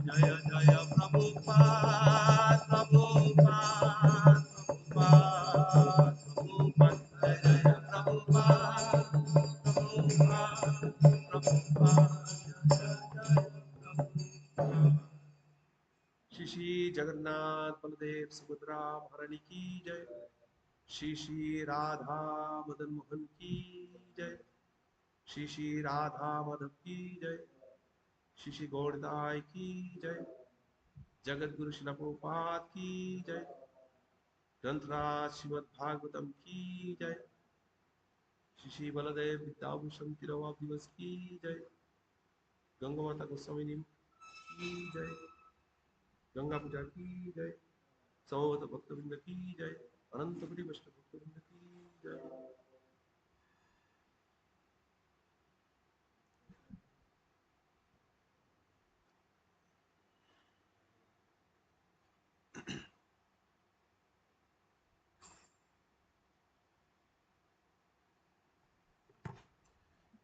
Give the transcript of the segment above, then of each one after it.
Jaya Jaya Prabhupada, Prabhupada, Prabhupada. Shri Shri Jagannath Baldev Subhadra महारानी की जय। श्री श्री राधा मदन मोहन की जय। श्री श्री राधा माधव की जय। श्री श्री गौरदाय की जय। जगत गुरु श्रील प्रभुपाद की जय। ग्रंथराज श्रीमद् भागवतम की जय। श्री श्री बलदेव विद्याभूषण तिरुवा दिवस की जय। गंगा माता गोस्वामी की जय। गंगा पूजा की जय। समस्त भक्तवृंद की जय। अनंत कोटि वैष्णव भक्तवृंद की जय।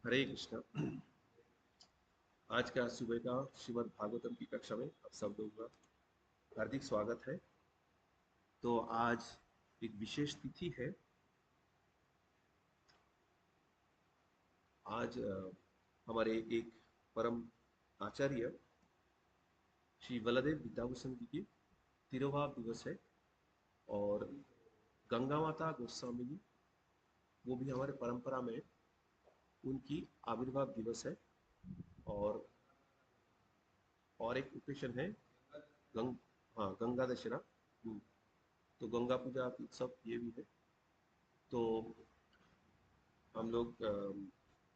हरे कृष्णा। आज का सुबह का श्रीमद् भागवतम की कक्षा में आप सब लोगों का हार्दिक स्वागत है। तो आज एक विशेष तिथि है। आज हमारे एक परम आचार्य श्री बलदेव विद्याभूषण जी की तिरुभाव दिवस है। और गंगा माता गोस्वामी जी, वो भी हमारे परंपरा में उनकी आविर्भाव दिवस है। और एक ओकेशन है गंग हाँ, गंगा दशहरा। तो गंगा पूजा उत्सव ये भी है। तो हम लोग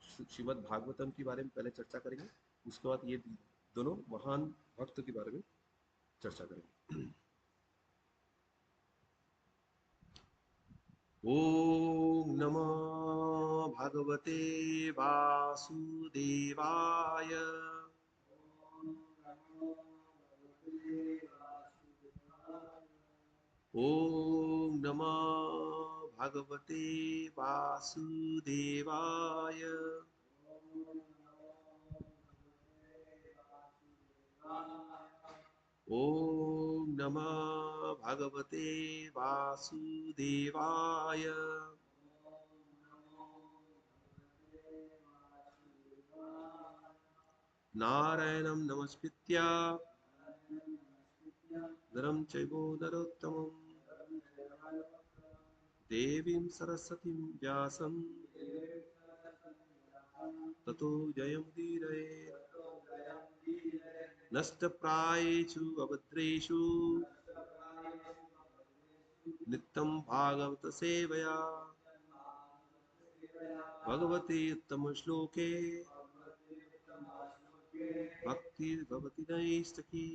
श्रीमद् भागवतम के बारे में पहले चर्चा करेंगे, उसके बाद ये दोनों महान भक्त के बारे में चर्चा करेंगे। ओम नमो भगवते वासुदेवाय। ओम नमो भगवते वासुदेवाय। ओम नमः भगवते वासुदेवाय। नारायणं नमस्कृत्य नरं चैव नरोत्तमं देवीं सरस्वतीं व्यासं ततो जयमुदीरयेत्। नष्टप्रायेषु अभद्रेषु नित्यं भागवत सेवया भगवते उत्तम श्लोके भक्तिर्भवति नैष्ठिकी।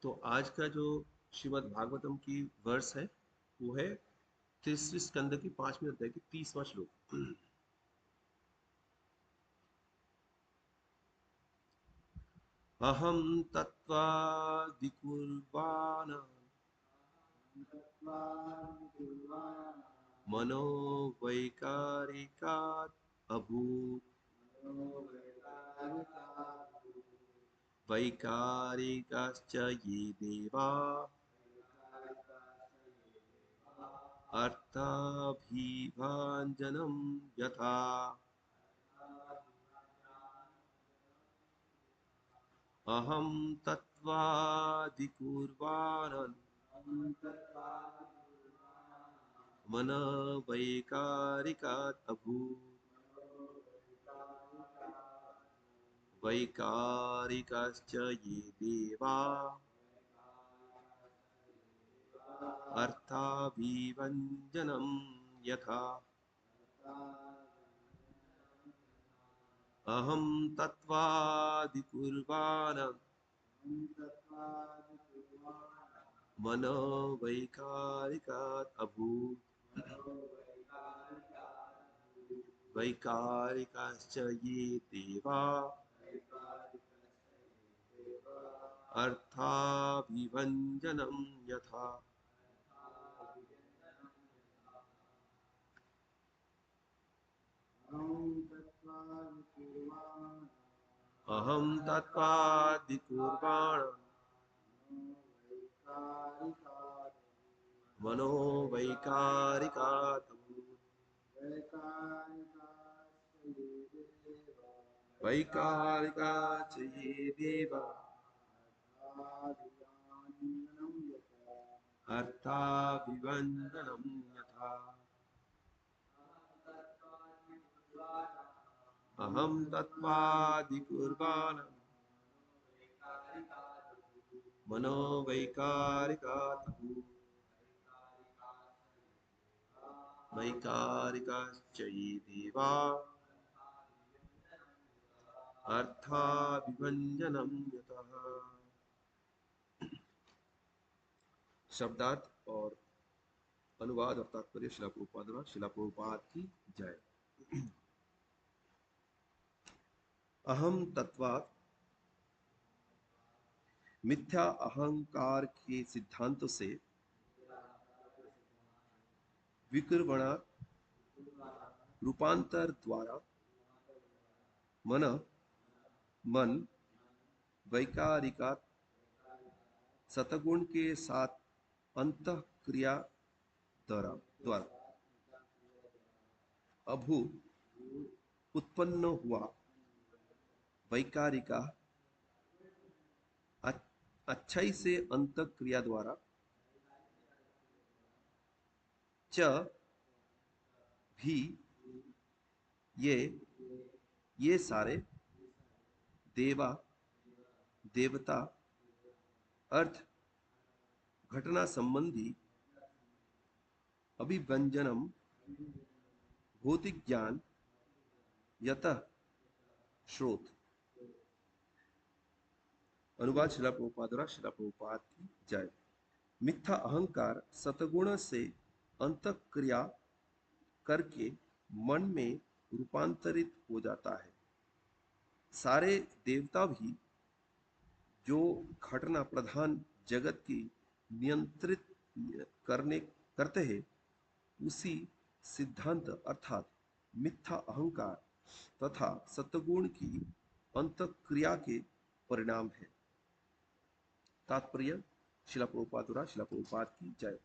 तो आज का जो श्रीमद् भागवतम की वर्ष है वो है तीसरी स्कंद की 5वें अध्याय की 30वां श्लोक। अहम तत्त्वादिकुर्वाण मनो वैकारिकात् अभूत्। वैकारिकाश्च ये देवा अर्थाभिभाञ्जनं यथा। अहं तत्त्वादिकुर्वाण मन वैकारिकात् अभूत्। वैकारिकाश्च ये देवा अर्थाभिभञ्जनं यथा। अहं तत्त्वादिकुर्वाण मन वैकारिकात् अभूत्। वैकारिकाश्च ये देवा अर्थाभिभञ्जनं यथा अहं तत्त्वादिकुर्वाण मनोवैकारिकातमु वैकारिका च ये देवा अर्थाभिवन्दनं यथा अहं तत्त्वादिकुर्वाणं मनोवैकारिकातमु वैकारिकाश्च ये देवा अर्थाभिभञ्जनं यतः। शब्दार्थ और अनुवाद और तात्पर्य शिला प्रभुपाद द्वारा। शिला प्रभुपाद की जय। अहम तत्वात् मिथ्या अहंकार के सिद्धांत से विकृवणा रूपांतर द्वारा मन वैकारिका सतगुण के साथ अंतःक्रिया द्वारा अभू उत्पन्न हुआ वैकारिका अच्छाई से अंतःक्रिया द्वारा च भी ये सारे देवता अर्थ घटना संबंधी अभिव्यंजनम भौतिक ज्ञान यतः श्रोत। अनुवाद शिला प्रभुपाद द्वारा। शिला प्रभुपाद की जय। मिथ्या अहंकार सतगुण से अंतःक्रिया करके मन में रूपांतरित हो जाता है। सारे देवता भी जो घटना प्रधान जगत की नियंत्रित करते हैं उसी सिद्धांत अर्थात मिथ्या अहंकार तथा सत्वगुण की अंतःक्रिया के परिणाम है। तात्पर्य शिला प्रभुपाद द्वारा। शिला प्रभुपाद की जय।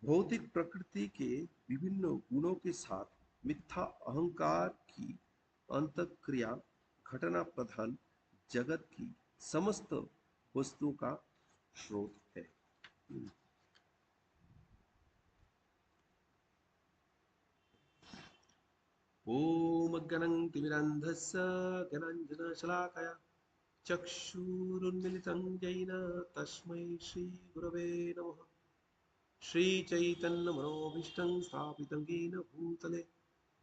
भौतिक प्रकृति के विभिन्न गुणों के साथ मिथ्या अहंकार की अंतःक्रिया घटना प्रधान जगत की समस्त वस्तुओं का स्रोत है। ओम अज्ञानतिमिरान्धस्य ज्ञानाञ्जनशलाकया चक्षुरुन्मिलितं येन तस्मै श्रीगुरवे नमः। श्रीचैतन्यमनोभीष्टं स्थापितं येन भूतले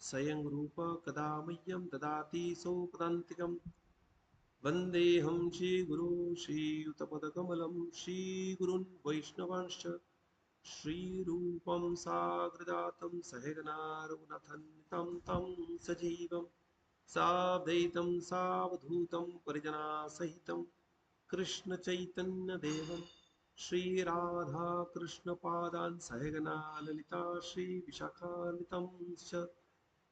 स्वयं रूप कदा मह्यं ददाति सोपदान्तिकं। वन्देऽहं श्रीगुरो श्रीयुतपदकमलं श्रीगुरून् वैष्णवांश्च श्रीरूपं साग्रजातं सहगना रघुनाथन्वितं तं सजीवं साद्वैतं सावधूतं परिजनासहितं कृष्णचैतन्यदेवं श्रीराधाकृष्णपादान् सहगना ललिता श्रीविशाखान्वितं च।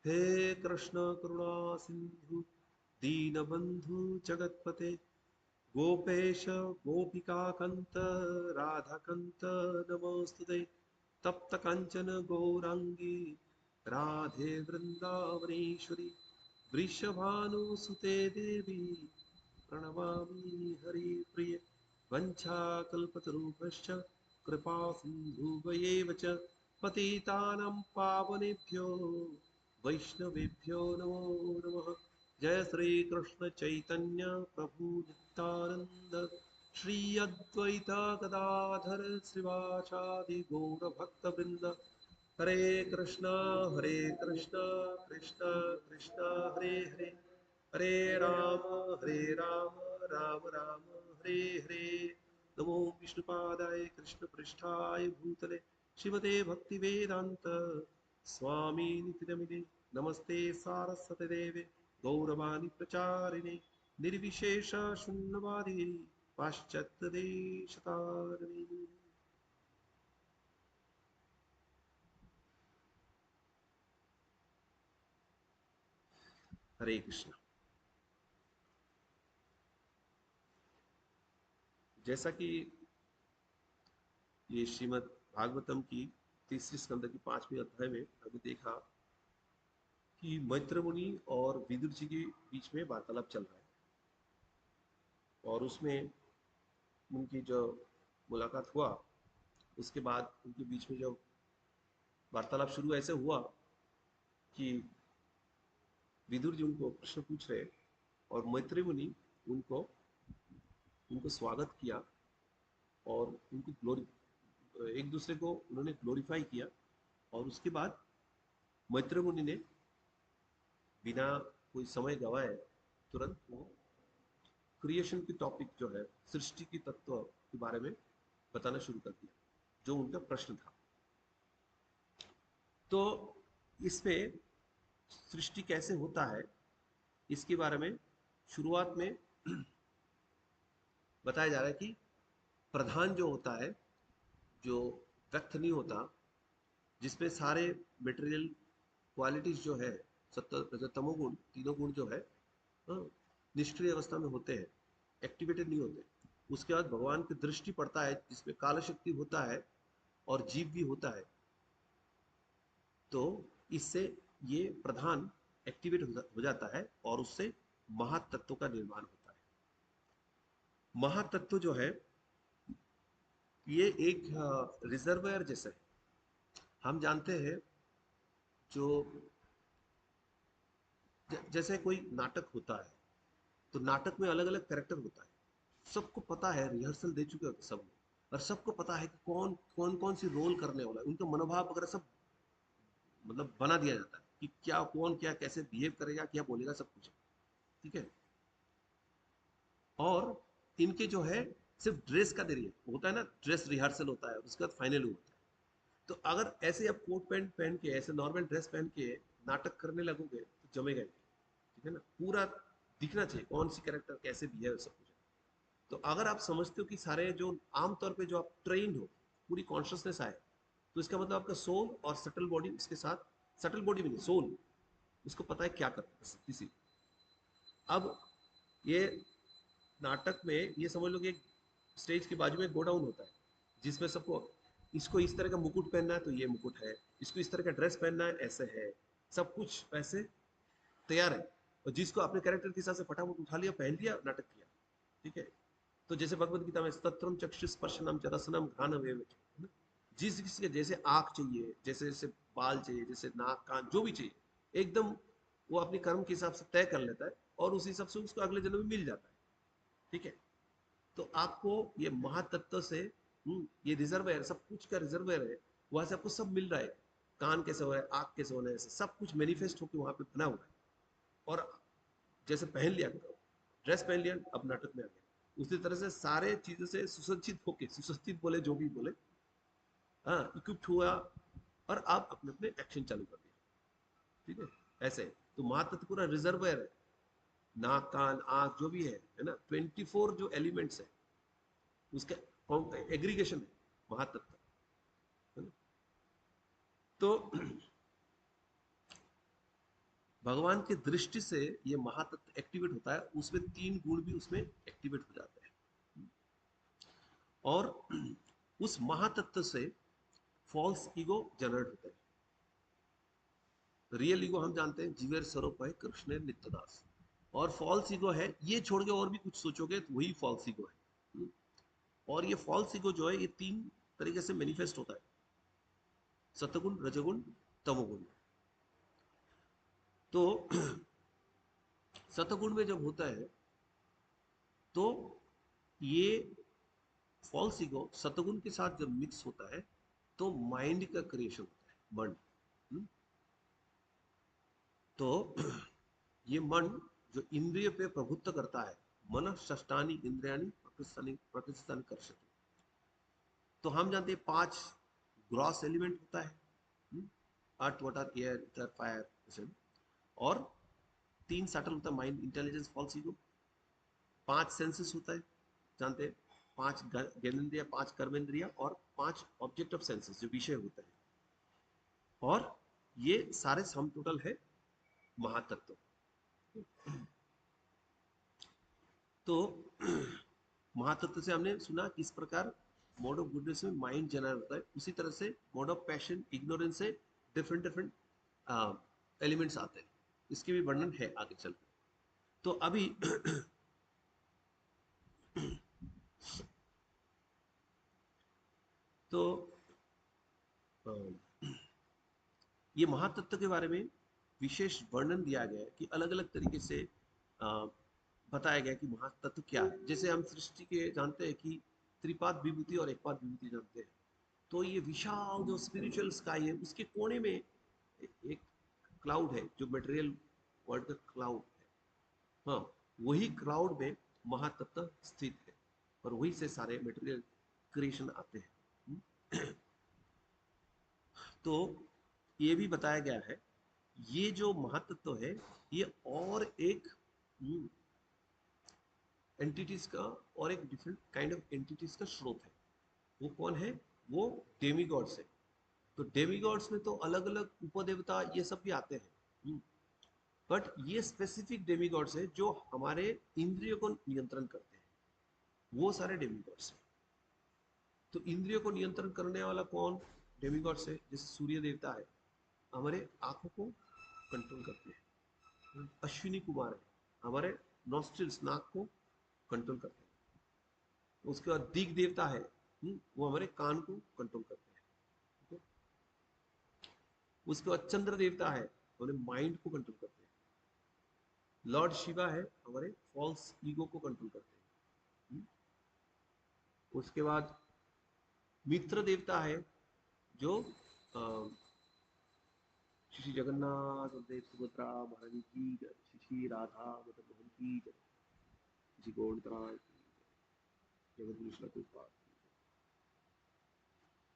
हे कृष्ण करुणा सिन्धु दीनबन्धु जगत्पते गोपेश गोपिकाकन्त राधाकन्त नमोस्तुते। तप्त कांचन गौरांगी राधे वृंदावनेश्वरी वृषभानुसुते देवी प्रणमामि हरिप्रिय। वंशाकल्पतरुभ्यश्च कृपा सिन्धुभ्येव च पतितानां पावनेभ्यो वैष्णवेभ्यो नमो नमः। जय श्री कृष्ण चैतन्य प्रभु नित्यानंद श्री अद्वैत गदाधर श्रीवासादि गौर भक्त वृंद। हरे कृष्णा कृष्णा कृष्णा हरे हरे हरे राम राम राम हरे हरे। नमो विष्णुपादाय कृष्ण पृष्ठाय भूतले श्रीमते भक्ति वेदांत स्वामी नित्यनमिते नमस्ते सारस्वती देवे गौरवाणी प्रचारिणे निर्विशेष शून्यवादी पाश्चात्य देशतारिणी। हरे कृष्ण। जैसा कि ये श्रीमद् भागवतम की तीसरी स्कंद की 5वें अध्याय में अभी देखा कि मैत्र मुनि और विदुर जी के बीच में वार्तालाप चल रहा है, और उसमें उनकी जो मुलाकात हुआ उसके बाद उनके बीच में जो वार्तालाप शुरू ऐसे हुआ कि विदुर जी उनको प्रश्न पूछ रहे और मैत्री मुनि उनको उनको स्वागत किया और उनको एक दूसरे को उन्होंने ग्लोरीफाई किया। और उसके बाद मैत्री मुनि ने बिना कोई समय गवाए तुरंत वो क्रिएशन की टॉपिक जो है, सृष्टि की तत्व के बारे में बताना शुरू कर दिया, जो उनका प्रश्न था। तो इसमें सृष्टि कैसे होता है इसके बारे में शुरुआत में बताया जा रहा है कि प्रधान जो होता है, जो व्यक्त नहीं होता, जिसमें सारे मटेरियल क्वालिटीज जो है, सत्व तमोगुण, तीनों गुण जो है हाँ, निष्क्रिय अवस्था में होते हैं, एक्टिवेटेड नहीं होते। उसके बाद भगवान की दृष्टि पड़ता है जिसमें काल शक्ति होता है और जीव भी होता है, तो इससे ये प्रधान एक्टिवेट हो जाता है और उससे महातत्व का निर्माण होता है। महातत्व जो है ये एक रिजर्वायर जैसा है। हम जानते हैं जो जैसे कोई नाटक होता है तो नाटक में अलग अलग कैरेक्टर होता है, सबको पता है, रिहर्सल दे चुके हैं सब लोग, और सबको पता है कि कौन कौन कौन सी रोल करने वाला है, उनका मनोभाव वगैरह सब मतलब बना दिया जाता है कि क्या कौन क्या कैसे बिहेव करेगा, क्या बोलेगा, सब कुछ। ठीक है। और इनके जो है सिर्फ ड्रेस का देरी होता है ना, ड्रेस रिहर्सल होता है उसके बाद फाइनल होता है। तो अगर ऐसे आप कोट पैंट पहन के ऐसे नॉर्मल ड्रेस पहन के नाटक करने लगोगे तो जमेगा नहीं। ठीक है ना, पूरा दिखना चाहिए कौन सी कैरेक्टर कैसे बिहेव, सब कुछ। तो अगर आप समझते हो कि सारे जो आमतौर पे जो आप ट्रेंड हो, पूरी कॉन्शियसनेस आए, तो इसका मतलब आपका सोल और सटल बॉडी उसके साथ, सटल बॉडी भी नहीं, सोल उसको पता है क्या करना है किसी। अब ये नाटक में ये समझ लो कि एक स्टेज के बाजू में गोडाउन होता है जिसमें सबको, इसको इस तरह का मुकुट पहनना है तो ये मुकुट है, इसको इस तरह का ड्रेस पहनना है ऐसे है, सब कुछ वैसे तैयार है। और जिसको अपने कैरेक्टर के हिसाब से फटाफट उठा लिया, पहन लिया, नाटक किया। ठीक है। तो जैसे भगवत गीता में तत्रम चक्षु स्पर्शनम च रसनम घ्राणम एव च, है ना? जिस किसी के जैसे आंख चाहिए, जैसे जैसे बाल चाहिए, जैसे नाक कान जो भी चाहिए, एकदम वो अपने कर्म के हिसाब से तय कर लेता है और उस हिसाब से उसको अगले जन्म में मिल जाता है। ठीक है। तो आपको ये महातत्व से ये रिजर्व है, सब कुछ का रिजर्व है, वहां से आपको सब मिल रहा है। कान कैसे हो रहा है, आंख कैसे होना है, सब कुछ मैनिफेस्ट होकर वहां पे बना हुआ है। और जैसे पहन लिया, ड्रेस पहन लिया, अब नाटक में आ गया, उसी तरह से सारे चीजों से सुसज्जित होके, सुसज्जित बोले जो भी बोले, हाँ, इक्विप्ड हुआ और आप अपने अपने एक्शन चालू कर दिया। ठीक है। ऐसे तो महातत्व पूरा रिजर्वायर है, नाक कान आंख जो भी है ना, 24 जो एलिमेंट्स है उसका एग्रीगेशन है महातत्व, है ना? तो भगवान की दृष्टि से ये महातत्व एक्टिवेट होता है, उसमें 3 गुण भी उसमें एक्टिवेट हो जाते हैं। और उस महातत्व से फॉल्स ईगो जनरेट होता है। रियल ईगो हम जानते हैं जीवेर स्वरूप है कृष्ण नित्यदास, और फॉल्स ईगो है ये छोड़ के और भी कुछ सोचोगे तो वही फॉल्स ईगो है। और ये फॉल्स ईगो जो है ये 3 तरीके से मैनिफेस्ट होता है, सतगुण रजगुण तमोगुण। तो सतगुण में जब होता है तो ये फॉल्स ईगो सतगुण के साथ जब मिक्स होता है तो माइंड का क्रिएशन होता है, मन। हम्म? तो ये मन जो इंद्रिय पे प्रभुत्व करता है, मन षष्टानी इंद्रियानी प्रकृतिस्थानी कर्षति। तो हम जानते हैं 5 ग्रॉस एलिमेंट होता है, earth water air ether fire, और 3 सटल होता है, mind intelligence false ego. 5 senses होता है, जानते हैं, 5 ज्ञानेंद्रिय, 5 कर्मेंद्रिय और 5 ऑब्जेक्ट ऑफ सेंसेस जो विषय होते हैं, और ये सारे सम टोटल है महातत्व। तो महातत्व से हमने सुना किस प्रकार मोड ऑफ गुडनेस में माइंड जनरेट होता है, उसी तरह से मोड ऑफ पैशन, इग्नोरेंस से डिफरेंट डिफरेंट एलिमेंट्स आते हैं। इसके भी वर्णन है आगे चल। तो अभी तो ये महातत्व के बारे में विशेष वर्णन दिया गया है कि अलग अलग तरीके से बताया गया कि महातत्व क्या है। जैसे हम सृष्टि के जानते हैं कि त्रिपाद विभूति और एकपाद विभूति जानते हैं, तो ये विशाल जो स्पिरिचुअल स्काई है उसके कोने में एक क्लाउड है जो मटेरियल वर्ल्ड का क्लाउड है। हाँ, वही क्लाउड में महातत्व स्थित है और वही से सारे मटेरियल क्रिएशन आते हैं। तो ये भी बताया गया है, ये जो महातत्व है ये और एक एंटिटीज का और एक डिफरेंट काइंड ऑफ एंटिटीज का स्रोत है। वो कौन है? वो डेमीगॉड्स है। तो डेमीगॉड्स में तो अलग अलग उपदेवता ये सब भी आते हैं, बट ये स्पेसिफिक डेमीगॉड्स है जो हमारे इंद्रियों को नियंत्रण करते हैं, वो सारे डेमीगॉड्स हैं। तो इंद्रियों को नियंत्रण करने वाला कौन डेमीगॉड्स है? जैसे सूर्य देवता है, हमारे आंखों को कंट्रोल करते हैं। अश्विनी कुमार है, हमारे नॉस्ट्रिल्स, नाक को कंट्रोल करते हैं। उसके बाद दिग देवता है, वो हमारे कान को कंट्रोल करते हैं। ठीक है? उसके बाद चंद्र देवता है, हमारे माइंड को कंट्रोल करते हैं। लॉर्ड शिवा है, हमारे फॉल्स ईगो को कंट्रोल करते हैं। उसके बाद मित्र देवता है जो श्री जगन्नाथ देव सुभद्रा महारानी की जय, श्री राधा मदन मोहन की जय, श्री गौड़त्राय जगत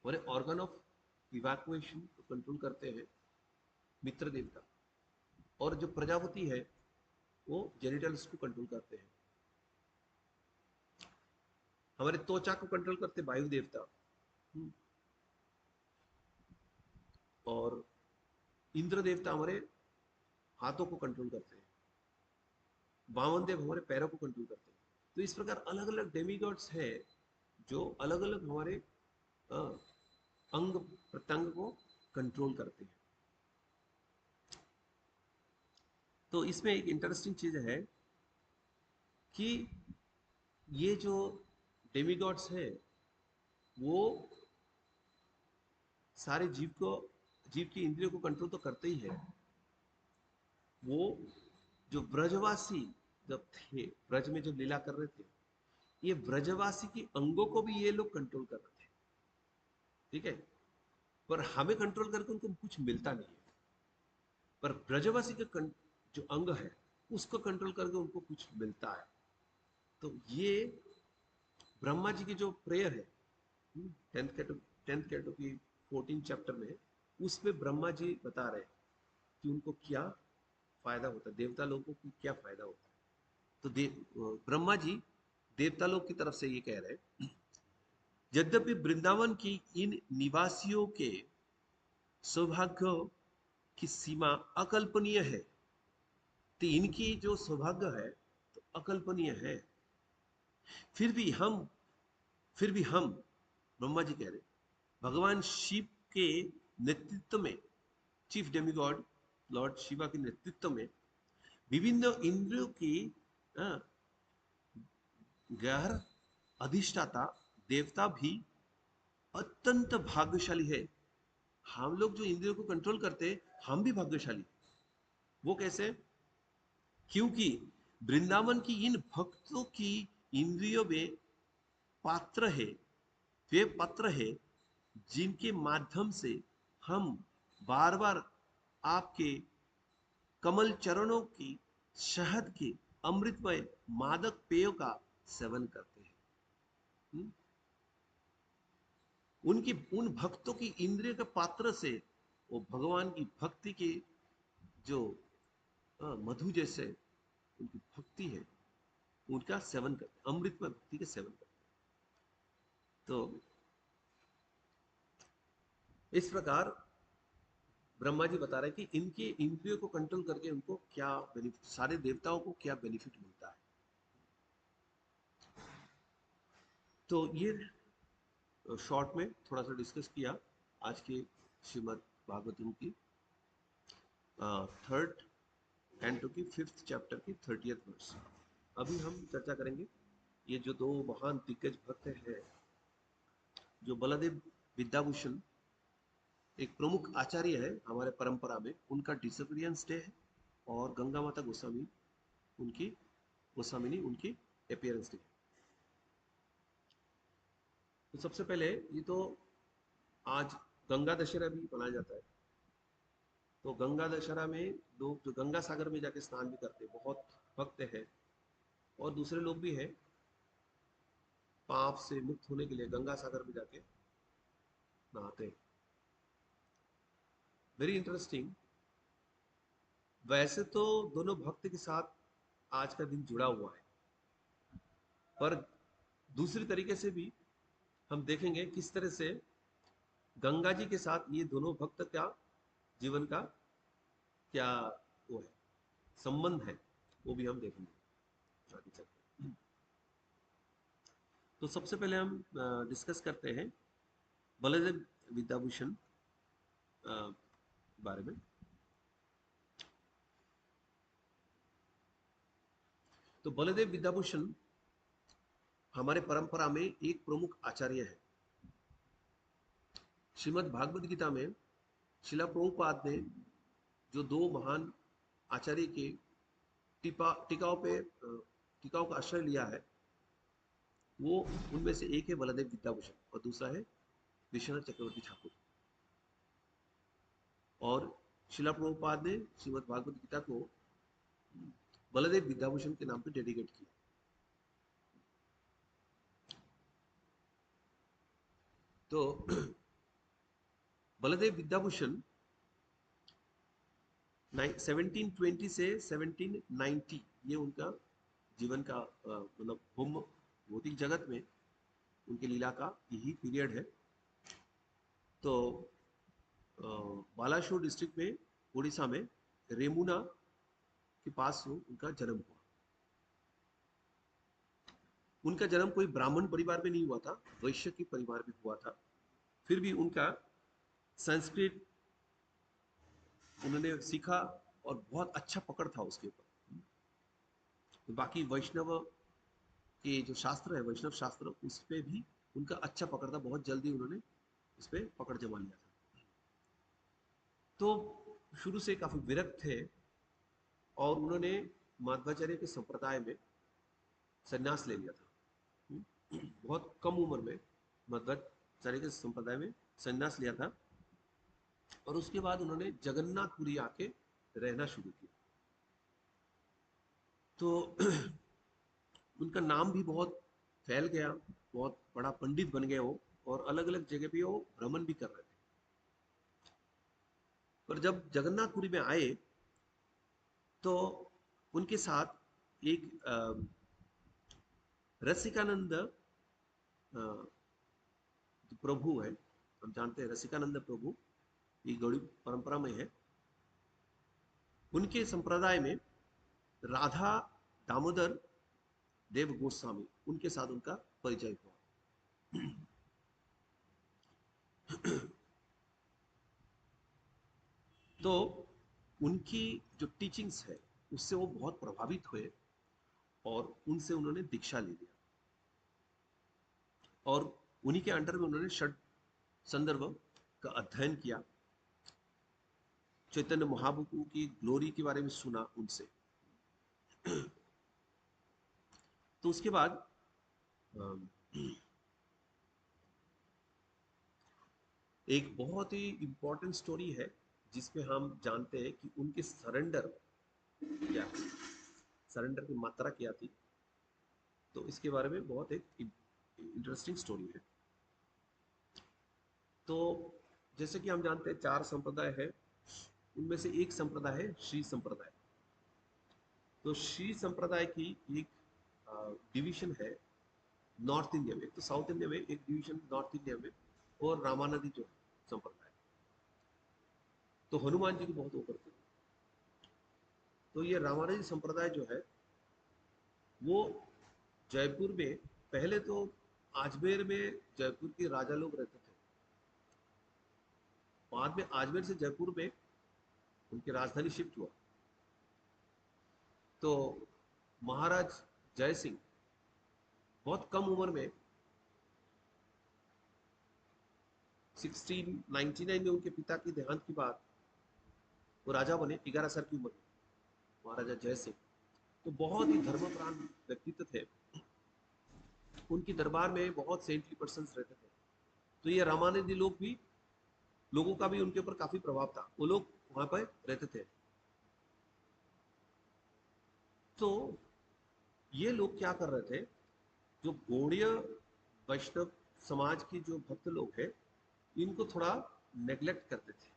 हमारे ऑर्गन ऑफ इवैक्यूएशन को कंट्रोल करते हैं मित्र देवता। और जो प्रजापति है वो जेनिटल्स को कंट्रोल करते हैं। हमारे त्वचा को कंट्रोल करते वायु देवता। और इंद्र देवता हमारे हाथों को कंट्रोल करते हैं। वामन देव हमारे पैरों को कंट्रोल करते हैं। तो इस प्रकार अलग अलग डेमीगॉड्स है जो अलग अलग हमारे अंग प्रत्यंग को कंट्रोल करते हैं। तो इसमें एक इंटरेस्टिंग चीज है कि ये जो डेमीगॉड्स है वो सारे जीव की इंद्रियों को कंट्रोल तो करते ही है। वो जो ब्रजवासी जब थे, ब्रज में जब लीला कर रहे थे, ये ब्रजवासी की अंगों को भी ये लोग कंट्रोल कर रहे थे। ठीक है, पर हमें कंट्रोल करके उनको कुछ मिलता नहीं है, पर ब्रजवासी के जो अंग है उसको कंट्रोल करके उनको कुछ मिलता है। तो ये ब्रह्मा जी की जो प्रेयर है 10th कैंटो की 14 चैप्टर में, उसमें ब्रह्मा जी बता रहे हैं कि उनको क्या फायदा होता है, देवता लोगों को क्या फायदा होता है। तो ब्रह्मा जी देवता लोग की तरफ से ये कह रहे हैं, यद्यपि वृंदावन की इन निवासियों के सौभाग्य की सीमा अकल्पनीय है, तो इनकी जो सौभाग्य है तो अकल्पनीय है। फिर भी हम फिर भी हम ब्रह्मा जी कह रहे भगवान शिव के नेतृत्व में, चीफ डेमिगॉड लॉर्ड शिवा के नेतृत्व में विभिन्न इंद्रियों की गहर अधिष्ठाता देवता भी अत्यंत भाग्यशाली है। हम लोग जो इंद्रियों को कंट्रोल करते हैं हम भी भाग्यशाली। वो कैसे? क्योंकि वृंदावन की इन भक्तों की इंद्रियों में पात्र है, वे पात्र है जिनके माध्यम से हम बार बार आपके कमल चरणों की शहद के अमृतमय मादक पेयों का सेवन करते हैं। उनकी उन भक्तों की इंद्रिय के पात्र से वो भगवान की भक्ति के जो मधु जैसे उनकी भक्ति है, उनका सेवन करते, अमृत में भक्ति के सेवन करते। तो इस प्रकार ब्रह्मा जी बता रहे हैं कि इनके इंद्रियों को कंट्रोल करके उनको क्या बेनिफिट, सारे देवताओं को क्या बेनिफिट मिलता है। तो ये शॉर्ट में थोड़ा सा डिस्कस किया आज के श्रीमद् भागवतम की थर्ड कैंटो की 5th चैप्टर की 30th वर्स। अभी हम चर्चा करेंगे ये जो दो महान दिग्गज भक्त हैं, जो बलदेव विद्याभूषण एक प्रमुख आचार्य है हमारे परंपरा में, उनका डिसअपियरेंस डे है, और गंगा माता गोस्वामी गोस्वामिनी उनकी अपीयरेंस डे है। तो सबसे पहले ये तो आज गंगा दशहरा भी मनाया जाता है। तो गंगा दशहरा में लोग जो गंगा सागर में जाके स्नान भी करते हैं, बहुत भक्त है, और दूसरे लोग भी हैं पाप से मुक्त होने के लिए गंगा सागर में जाके नहाते हैं। Very interesting. वैसे तो दोनों भक्त के साथ आज का दिन जुड़ा हुआ है, पर दूसरी तरीके से भी हम देखेंगे किस तरह से गंगा जी के साथ ये दोनों भक्त का जीवन का क्या वो है, संबंध है, वो भी हम देखेंगे आगे चलकर। तो सबसे पहले हम डिस्कस करते हैं बलदेव विद्याभूषण बारे में। तो बलदेव विद्याभूषण हमारे परंपरा में एक प्रमुख आचार्य है। श्रीमद् भागवत गीता में शिला प्रभुपाद ने जो दो महान आचार्य के टीकाओं का आश्रय लिया है, वो उनमें से एक है बलदेव विद्याभूषण और दूसरा है विश्वनाथ चक्रवर्ती ठाकुर। और शिला प्रभुपाद ने श्रीमद् भागवत गीता को बलदेव विद्याभूषण के नाम पे डेडिकेट किया। तो बलदेव विद्याभूषण 1720 से 1790 ये उनका जीवन का मतलब भौतिक जगत में उनकी लीला का यही पीरियड है। तो बालासोर डिस्ट्रिक्ट में उड़ीसा में रेमुना के पास उनका जन्म हुआ। उनका जन्म कोई ब्राह्मण परिवार में नहीं हुआ था, वैश्य के परिवार में हुआ था। फिर भी उनका संस्कृत उन्होंने सीखा और बहुत अच्छा पकड़ था उसके ऊपर। तो बाकी वैष्णव के जो शास्त्र है, वैष्णव शास्त्र, उस पर भी उनका अच्छा पकड़ था, बहुत जल्दी उन्होंने इस पर पकड़ जमा लिया था। तो शुरू से काफी विरक्त थे और उन्होंने माध्वाचार्य के संप्रदाय में संन्यास ले लिया था। बहुत कम उम्र में मध्वाचार्य के संप्रदाय में संन्यास लिया था, और उसके बाद उन्होंने जगन्नाथपुरी आके रहना शुरू किया। तो उनका नाम भी बहुत फैल गया, बहुत बड़ा पंडित बन गए वो, और अलग अलग जगह पे वो भ्रमण भी कर रहे थे। पर जब जगन्नाथपुरी में आए तो उनके साथ एक रसिकानंद प्रभु है, हम जानते हैं रसिकानंद प्रभु, ये गौड़ी परंपरा में है। उनके संप्रदाय में राधा दामोदर देव गोस्वामी, उनके साथ उनका परिचय हुआ। तो उनकी जो टीचिंग्स है उससे वो बहुत प्रभावित हुए और उनसे उन्होंने दीक्षा ले लिया, और उन्हीं के अंडर में उन्होंने षट संदर्भ का अध्ययन किया। चैतन्य महाप्रभु की ग्लोरी के बारे में सुना उनसे। तो उसके बाद एक बहुत ही इंपॉर्टेंट स्टोरी है जिसमें हम जानते हैं कि उनके सरेंडर क्या थी, सरेंडर की मात्रा क्या थी। तो इसके बारे में बहुत एक इंटरेस्टिंग स्टोरी है। तो जैसे कि हम जानते हैं 4 संप्रदाय है, उनमें से एक संप्रदाय है श्री संप्रदाय। तो श्री संप्रदाय की एक डिवीजन है नॉर्थ इंडिया में, एक तो साउथ इंडिया में, एक डिवीजन नॉर्थ इंडिया में, और रामानदी जो संप्रदाय, तो हनुमान जी को बहुत वो करते थे। तो ये रामानदी संप्रदाय जो है वो जयपुर में, पहले तो अजमेर में जयपुर के राजा लोग रहते थे, बाद में अजमेर से जयपुर में उनकी राजधानी शिफ्ट हुआ। तो महाराज जय सिंह बहुत कम उम्र में 1699 में उनके पिता की देहांत के बाद वो राजा बने 11 साल की उम्र में, महाराजा जय सिंह। तो बहुत ही धर्मप्राण व्यक्तित्व थे, उनकी दरबार में बहुत सेंटली पर्सन्स रहते थे। तो ये रामानंदी लोग भी, लोगों का भी उनके ऊपर काफी प्रभाव था, वो लोग वहां पर रहते थे। तो ये लोग क्या कर रहे थे, जो गौड़ीय वैष्णव समाज की जो भक्त लोग हैं इनको थोड़ा नेग्लेक्ट करते थे।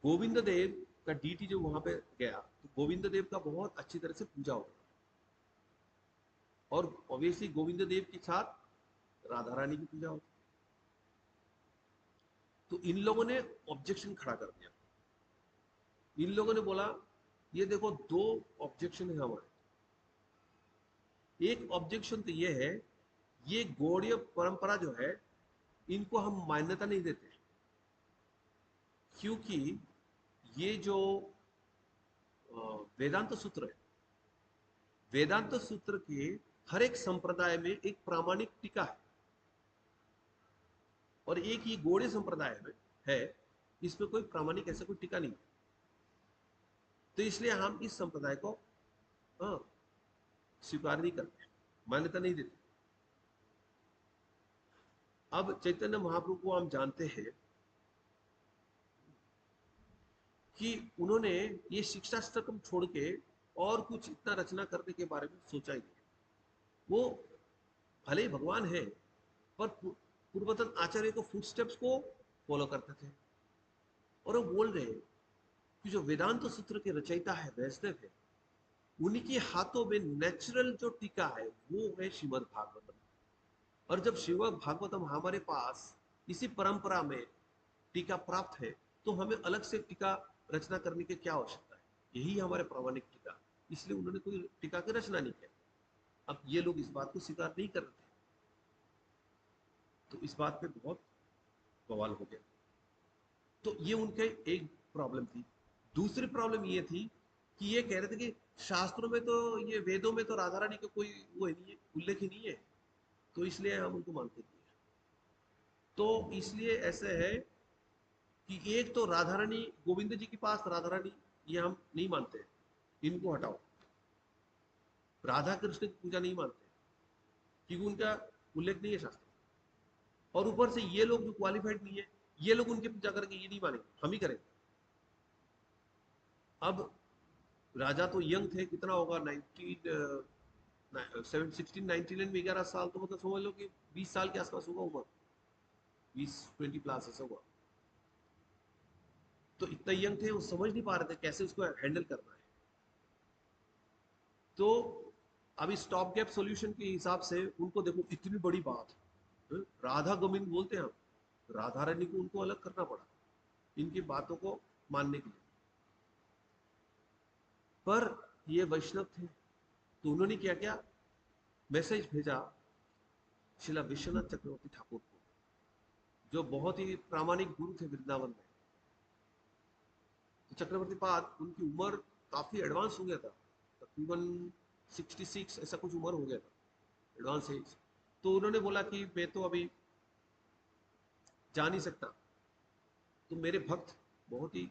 गोविंद देव का डीटी जो वहां पे गया, तो गोविंद देव का बहुत अच्छी तरह से पूजा होता, और ऑब्वियसली गोविंद देव के साथ राधा रानी की पूजा होती। तो इन लोगों ने ऑब्जेक्शन खड़ा कर दिया। इन लोगों ने बोला, ये देखो दो ऑब्जेक्शन है हमारे। एक ऑब्जेक्शन तो ये है, ये गौड़ीय परंपरा जो है इनको हम मान्यता नहीं देते, क्योंकि ये जो वेदांत सूत्र है, वेदांत सूत्र के हर एक संप्रदाय में एक प्रामाणिक टीका है, और एक ही गौड़ीय संप्रदाय में है, इसमें कोई प्रामाणिक ऐसा कोई टीका नहीं। तो इसलिए हम इस संप्रदाय को स्वीकार नहीं करते, मान्यता नहीं देते। अब चैतन्य महाप्रभु को हम जानते हैं कि उन्होंने ये शिक्षाष्टकम छोड़ के और कुछ इतना रचना करने के बारे में सोचा ही नहीं। वो भले ही भगवान है, पर पूर्वतन आचार्य को फुटस्टेप्स को फॉलो करते थे। और वो बोल रहे हैं कि जो वेदांत सूत्र के रचयिता है वैष्णव है, उनके हाथों में नेचुरल जो टीका है वो है श्रीमद् भागवतम। और जब श्रीमद् भागवतम हमारे पास इसी परंपरा में टीका प्राप्त है, तो हमें अलग से टीका रचना करने की क्या आवश्यकता है, यही हमारे प्रामाणिक टीका। इसलिए उन्होंने कोई टीका की रचना नहीं किया। अब ये लोग इस बात को स्वीकार नहीं कर रहे थे, तो इस बात पे बहुत बवाल हो गया। तो ये उनके एक प्रॉब्लम थी। दूसरी प्रॉब्लम ये थी कि ये कह रहे थे कि शास्त्रों में तो, ये वेदों में तो राधा रानी का कोई वो नहीं है, उल्लेख ही नहीं है, तो इसलिए हम उनको मानते नहीं है। तो इसलिए ऐसे है कि एक तो राधा रानी, गोविंद जी के पास राधा रानी ये हम नहीं मानते, इनको हटाओ। राधा कृष्ण की पूजा नहीं मानते क्योंकि उनका उल्लेख नहीं है शास्त्र। और ऊपर से ये लोग जो क्वालिफाइड नहीं है, ये लोग उनकी पूजा करके ये नहीं मानेंगे, हम ही करेंगे। अब राजा तो यंग थे, कितना होगा 1699 में 11 साल, तो मतलब समझ लो कि 20 साल के आसपास होगा उम्र, 20 प्लस ऐसा हुआ। तो इतना यंग थे, वो समझ नहीं पा रहे थे कैसे उसको हैंडल करना है। तो अभी स्टॉप गैप सॉल्यूशन के हिसाब से उनको देखो इतनी बड़ी बात, राधा गोविंद बोलते हैं हम, राधा रानी को उनको अलग करना पड़ा इनकी बातों को मानने के लिए। पर ये वैष्णव थे, तो उन्होंने क्या किया, मैसेज भेजा शिला विश्वनाथ चक्रवर्ती ठाकुर को, जो बहुत ही प्रामाणिक गुरु थे वृंदावन में। तो चक्रवर्ती पाद, उनकी उम्र काफी एडवांस हो गया था, तकरीबन 66 ऐसा कुछ उम्र हो गया था, एडवांस एज। तो उन्होंने बोला कि मैं तो अभी जा नहीं सकता, तो मेरे भक्त, बहुत ही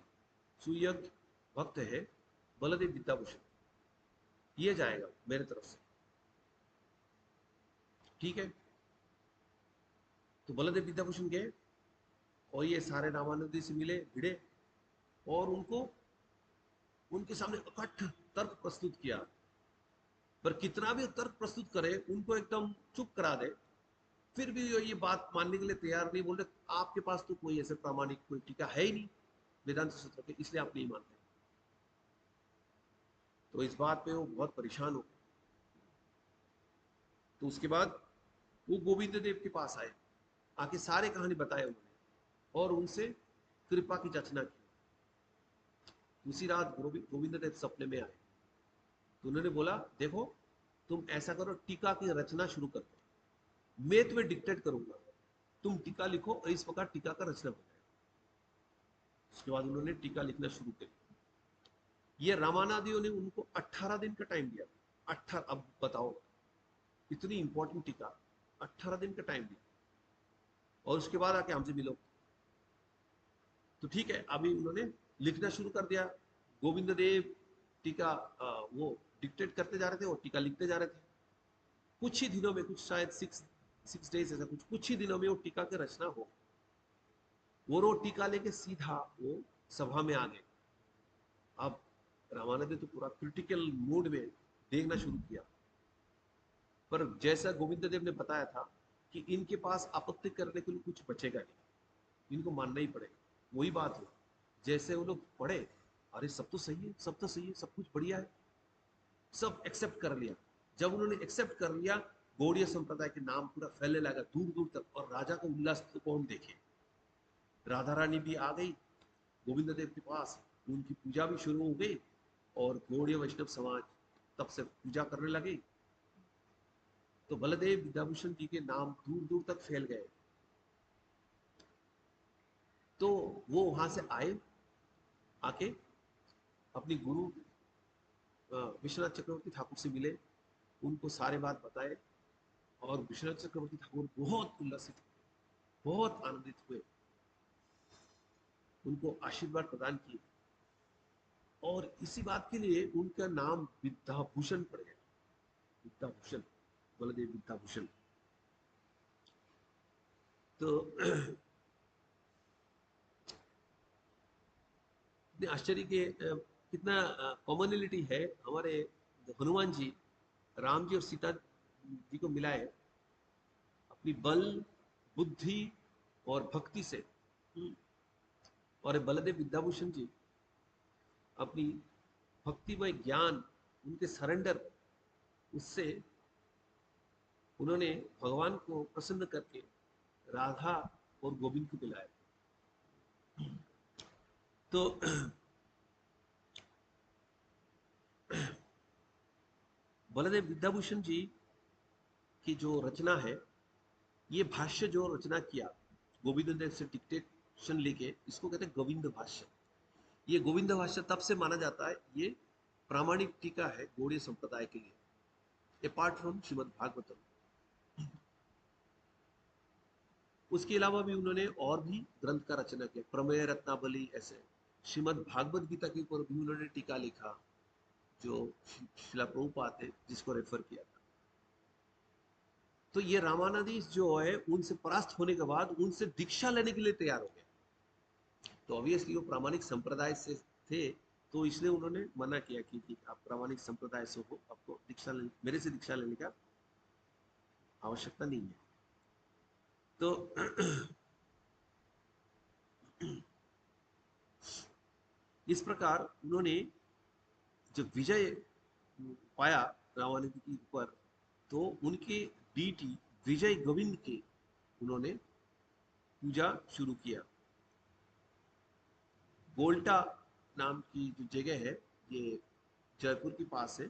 सुयोग्य भक्त है बलदेव विद्याभूषण, ये जाएगा मेरे तरफ से, ठीक है। तो बलदेव विद्याभूषण गए और ये सारे रामानंदी से मिले, भिड़े, और उनको उनके सामने अकट्ठ तर्क प्रस्तुत किया। पर कितना भी तर्क प्रस्तुत करे, उनको एकदम चुप करा दे, फिर भी ये बात मानने के लिए तैयार नहीं। बोल रहे आपके पास तो कोई ऐसे प्रामाणिक कोई टीका है ही नहीं वेदांत सूत्र के, इसलिए आप नहीं मानते। तो इस बात पे वो बहुत परेशान हो। तो उसके बाद वो गोविंद देव के पास आए, आके सारे कहानी बताए उन्होंने और उनसे कृपा की याचना की। उसी रात गोविंद देव सपने में आए, तो उन्होंने बोला देखो तुम ऐसा करो, टीका की रचना शुरू कर दो, मैं तुम्हें डिक्टेट करूंगा, तुम टीका लिखो और इस प्रकार टीका का रचना हो जाएगा। उसके बाद उन्होंने टीका लिखना शुरू कर। ये रामानादियों ने उनको 18 दिन का टाइम दिया। 18, अब बताओ इतनी इंपॉर्टेंट टीका, 18 दिन का टाइम दिया और उसके बाद आके हमसे मिलो। तो ठीक है, अभी उन्होंने लिखना शुरू कर दिया। गोविंद देव टीका वो डिक्टेट करते जा रहे थे और टीका लिखते जा रहे थे। कुछ ही दिनों में, कुछ शायद 6 डेज ऐसा कुछ ही दिनों में वो टीका की रचना हो। वो टीका लेके सीधा वो सभा में आ गए। अब रामानंद ने तो पूरा क्रिटिकल मूड में देखना शुरू किया, पर जैसा गोविंद देव ने बताया था कि इनके पास आपत्ति करने के लिए कुछ बचेगा नहीं, इनको मानना ही पड़ेगा। वही बात हुआ, जैसे वो लोग पढ़े, अरे सब तो सही है, सब तो सही है, सब कुछ बढ़िया है, सब एक्सेप्ट कर लिया। जब उन्होंने एक्सेप्ट कर लिया, गौड़ीय संप्रदाय के नाम पूरा फैलने लगा दूर दूर तक, और राजा का उल्लास तो कौन देखे। राधा रानी भी आ गई गोविंद देव के पास, उनकी पूजा भी शुरू हो गई और गौड़ीय वैष्णव समाज तब से पूजा करने लगे। तो बलदेव विद्याभूषण जी के नाम दूर दूर तक फैल गए। तो वो वहां से आए, आके अपनी गुरु विश्वनाथ चक्रवर्ती ठाकुर से मिले, उनको सारे बात बताए और विश्वनाथ चक्रवर्ती ठाकुर बहुत उल्लसित, बहुत आनंदित हुए, उनको आशीर्वाद प्रदान किए और इसी बात के लिए उनका नाम विद्याभूषण पड़ गया। विद्याभूषण, बलदेव विद्याभूषण। तो इतने आश्चर्य के कितना कॉमनलिटी है हमारे हनुमान जी राम जी और सीता जी को मिलाए अपनी बल, बुद्धि और भक्ति से। और बलदेव विद्याभूषण जी अपनी भक्तिमय ज्ञान, उनके सरेंडर, उससे उन्होंने भगवान को प्रसन्न करके राधा और गोविंद को मिलाया। तो बलदेव विद्याभूषण जी की जो रचना है, ये भाष्य जो रचना किया गोविंद देव से डिक्टेशन लेके, इसको कहते हैं गोविंद भाष्य। ये गोविंद भाष्य तब से माना जाता है, ये प्रामाणिक टीका है गौड़ीय संप्रदाय के लिए, अपार्ट फ्रॉम श्रीमद् भागवतम। उसके अलावा भी उन्होंने और भी ग्रंथ का रचना किया, प्रमेय रत्नावली, ऐसे श्रीमद् भागवत गीता के ऊपर भी उन्होंने टीका लिखा, जो शिला प्रभुपाद थे जिसको रेफर किया था। तो ये रामानंदी जो है, उनसे परास्त होने के बाद उनसे दीक्षा लेने के लिए तैयार हो गए। तो ऑब्वियसली वो प्रामाणिक संप्रदाय से थे, तो इसलिए उन्होंने मना किया कि आप प्रामाणिक संप्रदाय से हो, आपको मेरे से दीक्षा लेने का आवश्यकता नहीं है। तो इस प्रकार उन्होंने जब विजय पाया रामानंद के ऊपर, तो उनके डीटी विजय गोविंद के उन्होंने पूजा शुरू किया। गोल्टा नाम की जो जगह है, ये जयपुर के पास है,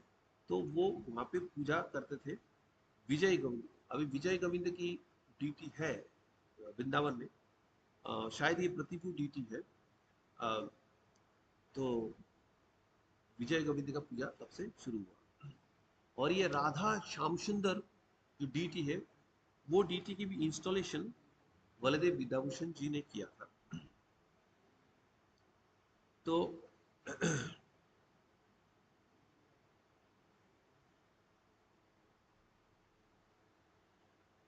तो वो वहां पे पूजा करते थे विजय गोविंद। अभी विजय गोविंद की डीटी है वृंदावन में, शायद ये प्रतिभू डीटी है। तो विजय गोविंद का पूजा तब से शुरू हुआ। और ये राधा श्याम सुंदर जो डीटी है, वो डीटी की भी इंस्टॉलेशन बलदेव विद्याभूषण जी ने किया था। तो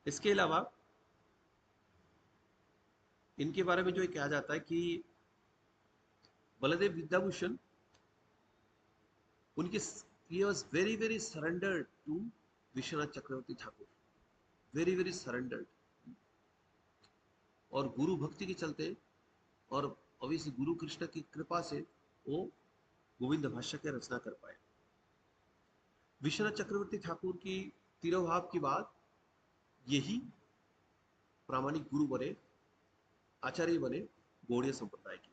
इसके अलावा इनके बारे में जो कहा जाता है कि बलदेव विद्याभूषण उनके, he was very very surrendered to Vishwanath Chakravarti Thakur, very very surrendered, और गुरु भक्ति के चलते और ऑब्वियसली गुरु कृष्ण की कृपा से वो गोविंद भाष्य की रचना कर पाए। विश्वनाथ चक्रवर्ती ठाकुर की तिरोभाव के बाद यही प्रामाणिक गुरु बने, आचार्य बने गौड़ीय संप्रदाय के।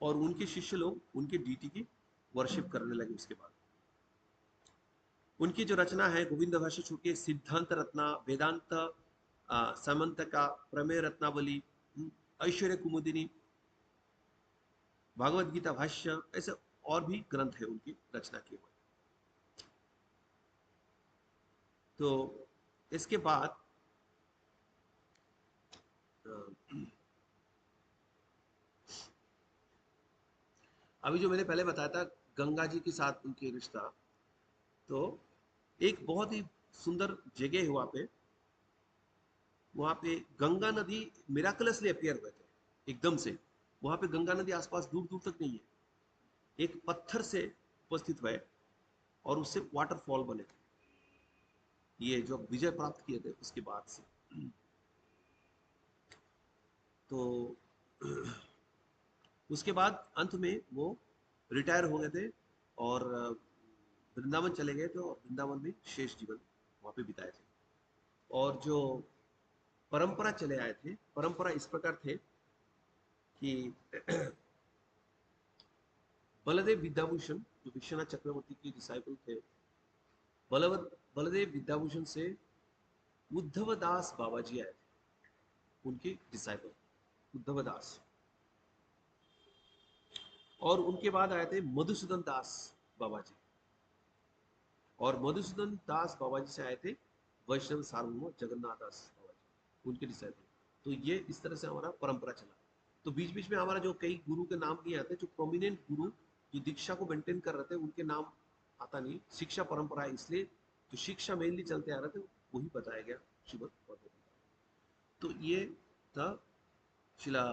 और उनके शिष्य लोग उनके डीटी की वर्शिप करने लगे उसके बाद। उनकी जो रचना है गोविंद भाष्य चूंकि सिद्धांत रत्ना, वेदांत समंत का, प्रमेय रत्नावली, ऐश्वर्य कुमुदिनी, भागवत गीता भाष्य, ऐसे और भी ग्रंथ है उनकी रचना किए हुए। तो इसके बाद अभी जो मैंने पहले बताया था गंगा जी के साथ उनके रिश्ता, तो एक बहुत ही सुंदर जगह है वहां पे गंगा नदी मिराकलसली अपियर हुए थे एकदम से। वहां पे गंगा नदी आसपास दूर दूर तक नहीं है, एक पत्थर से उपस्थित हुए और उससे वाटरफॉल बने थे, ये जो विजय प्राप्त किए थे उसके बाद से। तो उसके बाद अंत में वो रिटायर हो गए थे और वृंदावन चले गए थे और वृंदावन में शेष जीवन वहां पे बिताए थे। और जो परंपरा चले आए थे, परंपरा इस प्रकार थे कि बलदेव विद्याभूषण जो विश्वनाथ चक्रवर्ती के डिसाइपल थे, बलदेव विद्याभूषण से उद्धव दास बाबा जी आए थे, उनके डिसाइपल उद्धव दास। और उनके बाद आए थे मधुसूदन दास बाबा जी, और मधुसूदन दास बाबा जी से आए थे वैष्णव सार्वभौम जगन्नाथ दास बाबा जी, उनके डिसाइपल। तो ये इस तरह से हमारा परंपरा चला। तो बीच बीच में हमारा जो कई गुरु के नाम नहीं आते, जो प्रोमिनेंट गुरु जो दीक्षा को मेंटेन कर रहे थे उनके नाम आता नहीं, शिक्षा परंपरा है इसलिए जो शिक्षा मेनली चलते आ रहे थे वही बताया गया श्रीमद भगवद गीता। तो ये था शिला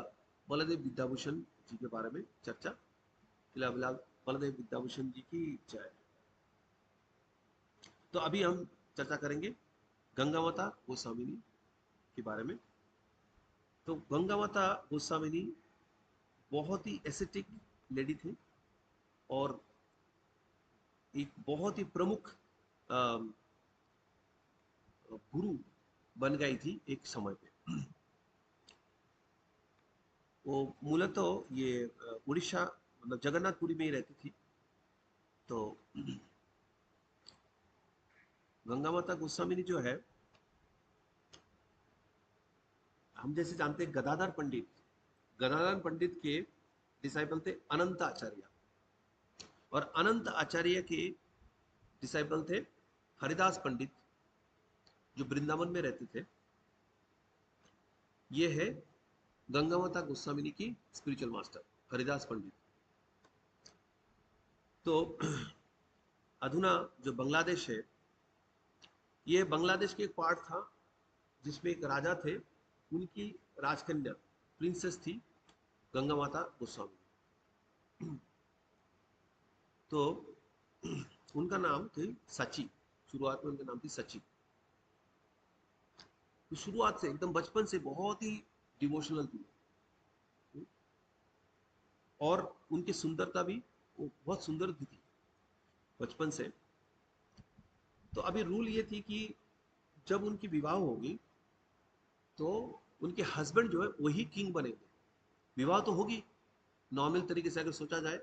बलदेव विद्याभूषण जी के बारे में चर्चा। शिला बलदेव विद्याभूषण जी की जय। तो अभी हम चर्चा करेंगे गंगा माता गोस्वामिनी के बारे में। तो गंगा माता गोस्वामिनी बहुत ही एसेटिक लेडी थी और एक बहुत ही प्रमुख गुरु बन गई थी एक समय पे। वो मूलतः ये उड़ीसा मतलब जगन्नाथपुरी में ही रहती थी। तो गंगा माता गोस्वामिनी जो है, हम जैसे जानते हैं गदाधर पंडित के डिसाइपल थे अनंत आचार्य, और अनंत आचार्य के डिसाइपल थे हरिदास पंडित जो वृंदावन में रहते थे। ये है गंगा माता गोस्वामिनी की स्पिरिचुअल मास्टर हरिदास पंडित। तो अधुना जो बांग्लादेश है, ये बांग्लादेश के एक पार्ट था जिसमें एक राजा थे, उनकी राजकन्या प्रिंसेस थी गंगा माता गोस्वामी। तो उनका नाम थी सची, शुरुआत में उनका नाम थी सची। तो शुरुआत से एकदम बचपन से बहुत ही डिवोशनल थी और उनकी सुंदरता भी वो बहुत सुंदर थी बचपन से। तो अभी रूल ये थी कि जब उनकी विवाह होगी तो उनके हस्बैंड जो है वही किंग बनेंगे। विवाह तो होगी नॉर्मल तरीके से अगर सोचा जाए,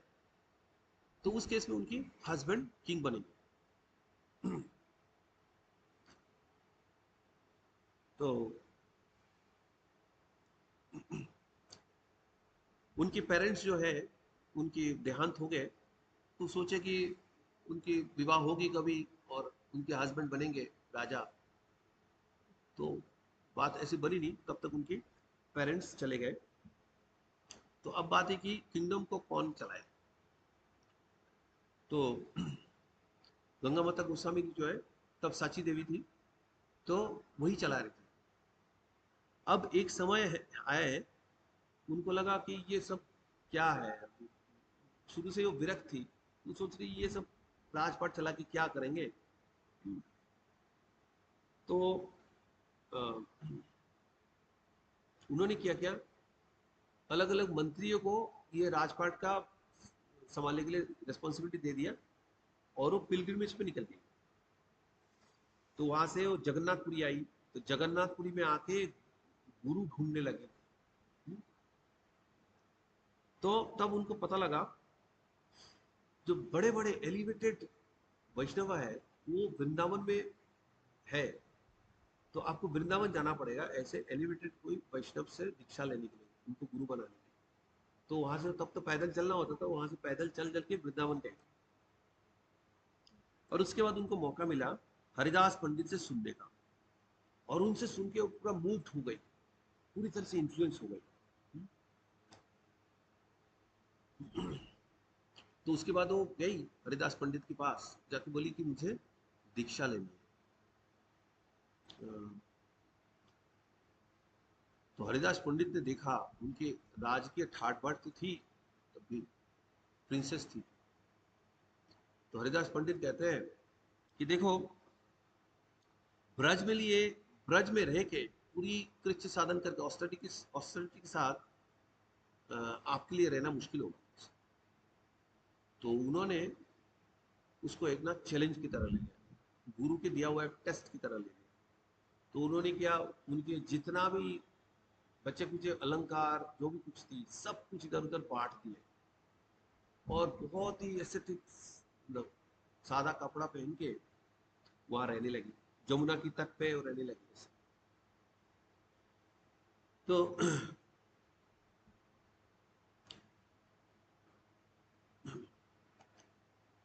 तो उस केस में उनकी हस्बैंड किंग बनेंगे। तो उनके पेरेंट्स जो है उनकी देहांत हो गए, तो सोचे कि उनकी विवाह होगी कभी और उनके हस्बैंड बनेंगे राजा। तो बात ऐसी बनी नहीं, तब तक उनके पेरेंट्स चले गए। तो अब बात है कि किंगडम को कौन चलाए। तो गंगा माता गोस्वामी जो है तब साची देवी थी, तो वही चला रही थी। अब एक समय आया है, उनको लगा कि ये सब क्या है, शुरू से वो विरक्त थी, वो सोच रही ये सब राजपाट चला के क्या करेंगे। तो अ, उन्होंने किया क्या, अलग अलग मंत्रियों को ये राजपाट का संभालने के लिए रिस्पॉन्सिबिलिटी दे दिया और वो पिलग्रिमेज पे निकल गई। तो वहां से वो जगन्नाथपुरी आई, तो जगन्नाथपुरी में आके गुरु ढूंढने लगे। तो तब उनको पता लगा जो बड़े बड़े एलिवेटेड वैष्णव है वो वृंदावन में है, तो आपको वृंदावन जाना पड़ेगा ऐसे एलिवेटेड कोई वैष्णव से दीक्षा लेने के लिए, उनको गुरु बनाने के लिए। तो वहां से तब तो पैदल चलना होता था, वहां से पैदल चल चल के वृंदावन गए। और उसके बाद उनको मौका मिला हरिदास पंडित से सुनने का, और उनसे सुन के वो पूरा मूव्ड हो गई, पूरी तरह से इन्फ्लुएंस हो गई। तो उसके बाद वो गई हरिदास पंडित के पास, जाके बोली कि मुझे दीक्षा लेनी है। तो हरिदास पंडित ने देखा, उनके राजकीय ठाट बाट तो थी, तब भी प्रिंसेस थी। तो हरिदास पंडित कहते हैं कि देखो, ब्रज में लिए, ब्रज में रह के पूरी कृत्य साधन करके ऑस्टेरिटी के साथ आपके लिए रहना मुश्किल होगा। तो उन्होंने उसको एक ना चैलेंज की तरह ले लिया, गुरु के दिया हुआ एक टेस्ट की तरह ले लिया। तो उन्होंने क्या, उनके जितना भी बच्चे कुछ अलंकार जो भी कुछ थी सब कुछ इधर उधर बांट दिए, और बहुत ही एस्थेटिक मतलब सादा कपड़ा पहन के वहां रहने लगी, जमुना की तट पे रहने लगी ऐसे। तो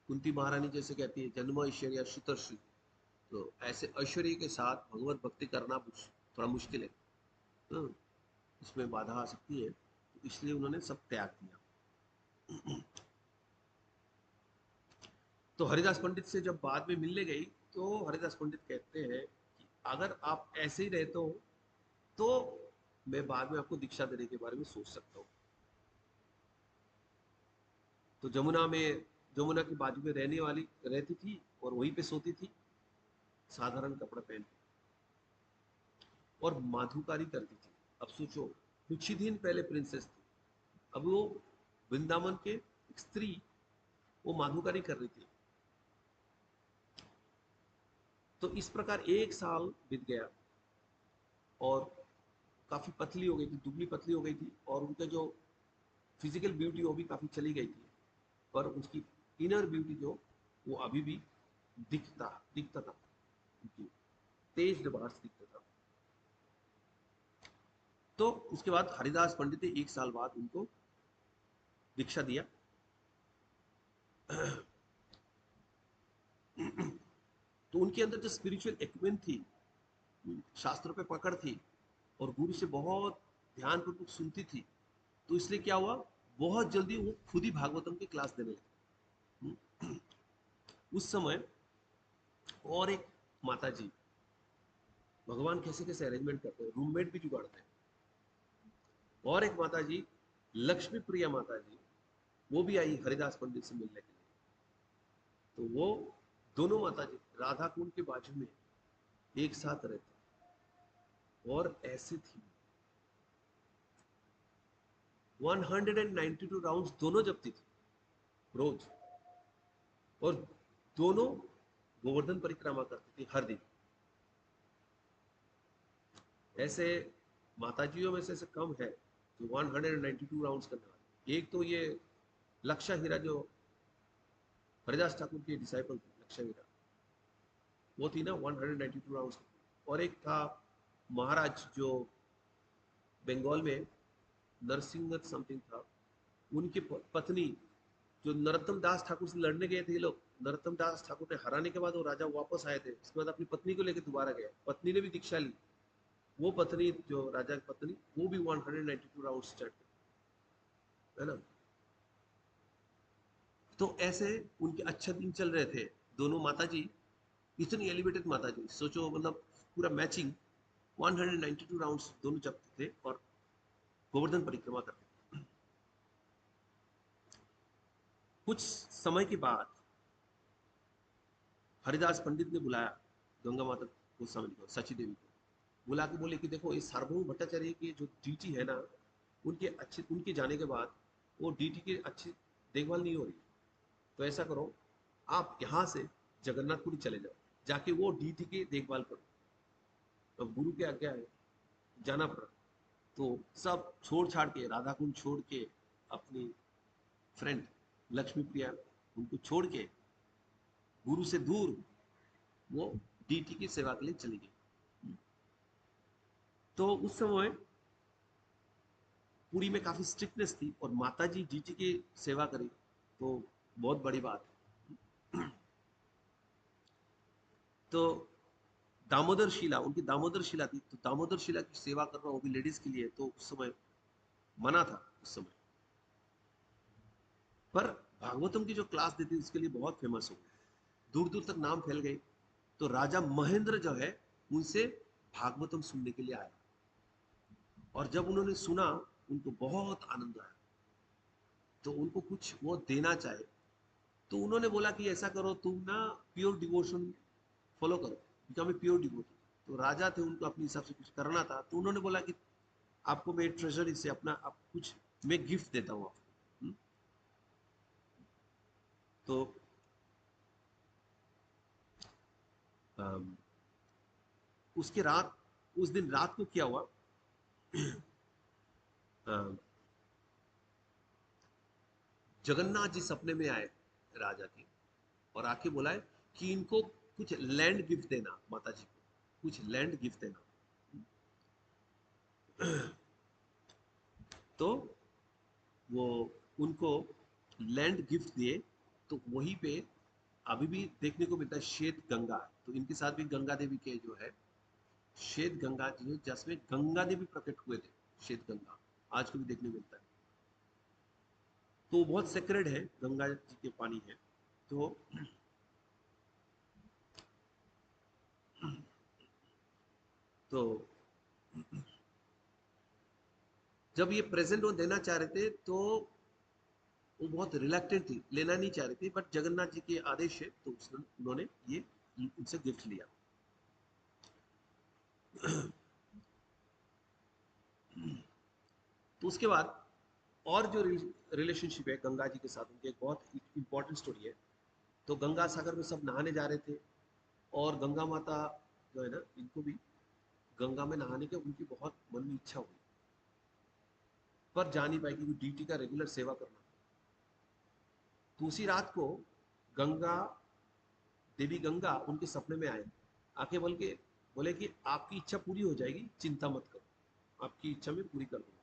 कुंती महारानी जैसे कहती है जन्म ऐश्वर्या श्रुतर्षि, तो ऐसे ऐश्वर्य के साथ भगवत भक्ति करना थोड़ा मुश्किल है, तो इसमें बाधा आ सकती है, तो इसलिए उन्होंने सब त्याग दिया। तो हरिदास पंडित से जब बाद में मिलने गई, तो हरिदास पंडित कहते हैं कि अगर आप ऐसे ही रहते हो तो मैं बाद में आपको दीक्षा देने के बारे में सोच सकता हूँ। तो जमुना की बाजू में रहने वाली रहती थी और वहीं पे सोती थी, साधारण कपड़ा पहन के, और माधुकारी करती थी। अब सोचो, कुछ ही दिन पहले प्रिंसेस थी, अब वो वृंदावन के एक स्त्री, वो माधुकारी कर रही थी। तो इस प्रकार एक साल बीत गया, और काफी पतली हो गई थी, दुबली पतली हो गई थी, और उनका जो फिजिकल ब्यूटी वो भी काफी चली गई थी, पर उसकी इनर ब्यूटी जो वो अभी भी दिखता दिखता था, उनकी तेज बाहर से दिखता था। तो उसके बाद हरिदास पंडित ने एक साल बाद उनको दीक्षा दिया। तो उनके अंदर जो स्पिरिचुअल एक्विन थी, शास्त्रों पे पकड़ थी, और गुरु से बहुत ध्यानपूर्वक सुनती थी, तो इसलिए क्या हुआ, बहुत जल्दी वो खुद ही भागवतम की क्लास देने लगी। उस समय और एक माता जी, भगवान कैसे कैसे अरेंजमेंट करते हैं, रूममेट भी जुगाड़ते हैं। और एक माता जी, लक्ष्मी प्रिया माता जी, वो भी आई हरिदास पंडित से मिलने के लिए। तो वो दोनों माता जी राधा कुंड के बाजू में एक साथ रहते, और ऐसे थी 192 राउंड्स दोनों जपती थी रोज, और दोनों गोवर्धन परिक्रमा करती थी हर दिन। ऐसे माताजियों में से ऐसे कम है जो 192 राउंड्स करने वाले। एक तो ये लक्षा हीरा, जो हरिदास ठाकुर की डिसाइपल थी, लक्षा हीरा, वो थी ना 192 राउंड्स। और एक था महाराज, जो बंगाल में नरसिंह समथिंग था, उनकी पत्नी, जो नरोत्तम दास ठाकुर से लड़ने गए थे ये लोग, नरोत्तम दास ठाकुर ने हराने के बाद वो राजा वापस आए थे, उसके बाद अपनी पत्नी को लेकर दोबारा गए, पत्नी ने भी दीक्षा ली, वो पत्नी, जो राजा की पत्नी, वो भी 192 राउंड्स चढ़, है ना। तो ऐसे उनके अच्छे दिन चल रहे थे। दोनों माता जी इतनी एलिवेटेड माता जी, सोचो मतलब पूरा मैचिंग, 192 राउंड्स दोनों जपते थे और गोवर्धन परिक्रमा करते थे। कुछ समय के बाद हरिदास पंडित ने बुलाया गंगा माता गोस्वामी को, सची देवी को, बुला के बोले कि देखो, इस सार्वभौम भट्टाचार्य की जो ड्यूटी है ना, उनके जाने के बाद वो ड्यूटी की अच्छी देखभाल नहीं हो रही, तो ऐसा करो, आप यहाँ से जगन्नाथपुरी चले जाओ, जाके वो डीटी की देखभाल करो। अब गुरु की आज्ञा है, जाना पड़ा। तो सब छोड़ छाड़ के, राधा कुंड छोड़ के, अपनी फ्रेंड लक्ष्मी प्रिया उनको छोड़ के, गुरु से दूर वो डीटी की सेवा के लिए चली गई। तो उस समय पुरी में काफी स्ट्रिक्टनेस थी और माता जी डीटी की सेवा करी तो बहुत बड़ी बात है। तो दामोदर शिला, उनकी दामोदर शिला थी, तो दामोदर शिला की सेवा करना वो भी लेडीज के लिए तो उस समय मना था उस समय। पर भागवतम की जो क्लास देती थी उसके लिए बहुत फेमस हो गई, दूर दूर तक नाम फैल गई। तो राजा महेंद्र जो है उनसे भागवतम सुनने के लिए आया, और जब उन्होंने सुना उनको बहुत आनंद आया, तो उनको कुछ वो देना चाहे। तो उन्होंने बोला कि ऐसा करो, तुम ना प्योर डिवोशन फॉलो करो, बिकम ए प्योर डिवोटी। तो राजा थे, उनको अपने हिसाब से कुछ करना था, तो उन्होंने बोला कि आपको मैं ट्रेजरी से अपना आप कुछ मैं गिफ्ट देता हूँ आपको। तो उसके रात, उस दिन रात को क्या हुआ, जगन्नाथ जी सपने में आए राजा के, और आके बोला है कि इनको कुछ लैंड गिफ्ट देना, माता जी को कुछ लैंड गिफ्ट देना। तो वो उनको लैंड गिफ्ट दिए। तो वहीं पे अभी भी देखने को मिलता है श्वेत गंगा। तो इनके साथ भी गंगा देवी के जो है श्वेत गंगा जी है, जिसमें गंगा देवी प्रकट हुए थे, श्वेत गंगा आज को भी देखने को मिलता है। तो बहुत सेक्रेड है, गंगा जी के पानी है। तो तो जब ये प्रेजेंट वो देना चाह रहे थे तो वो बहुत रिलैक्टेंट थी, लेना नहीं चाह रही थी, बट जगन्नाथ जी के आदेश है तो उन्होंने ये उनसे गिफ्ट लिया। तो उसके बाद और जो रिलेशनशिप है गंगा जी के साथ, उनकी एक बहुत इंपॉर्टेंट स्टोरी है। तो गंगा सागर में सब नहाने जा रहे थे, और गंगा माता जो है ना, इनको भी गंगा में नहाने की उनकी बहुत मन में इच्छा हुई, पर जा नहीं पाई क्योंकि ड्यूटी का रेगुलर सेवा करना था। तो उसी रात को गंगा देवी गंगा उनके सपने में आए, आके बोले कि आपकी इच्छा पूरी हो जाएगी, चिंता मत करो, आपकी इच्छा मैं पूरी कर दूंगा।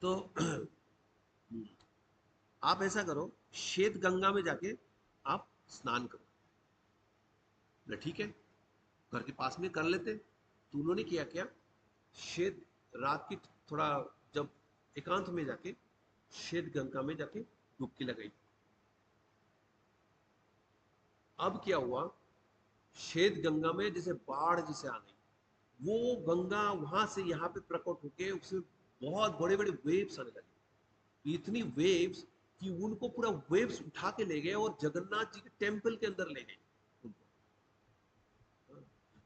तो आप ऐसा करो, श्वेत गंगा में जाके आप स्नान करो। बोले ठीक है, घर के पास में कर लेते। तो उन्होंने किया क्या, श्वेत रात की थोड़ा जब एकांत में जाके श्वेत गंगा में जाके डुबकी लगाई। अब क्या हुआ, श्वेत गंगा में जैसे बाढ़ जैसे आ गई, वो गंगा वहां से यहाँ पे प्रकट होके उसमें बहुत बड़े बड़े वेव्स आने लगे, इतनी वेव्स कि उनको पूरा वेव्स उठा के ले गए और जगन्नाथ जी के टेम्पल के अंदर ले गए उनको।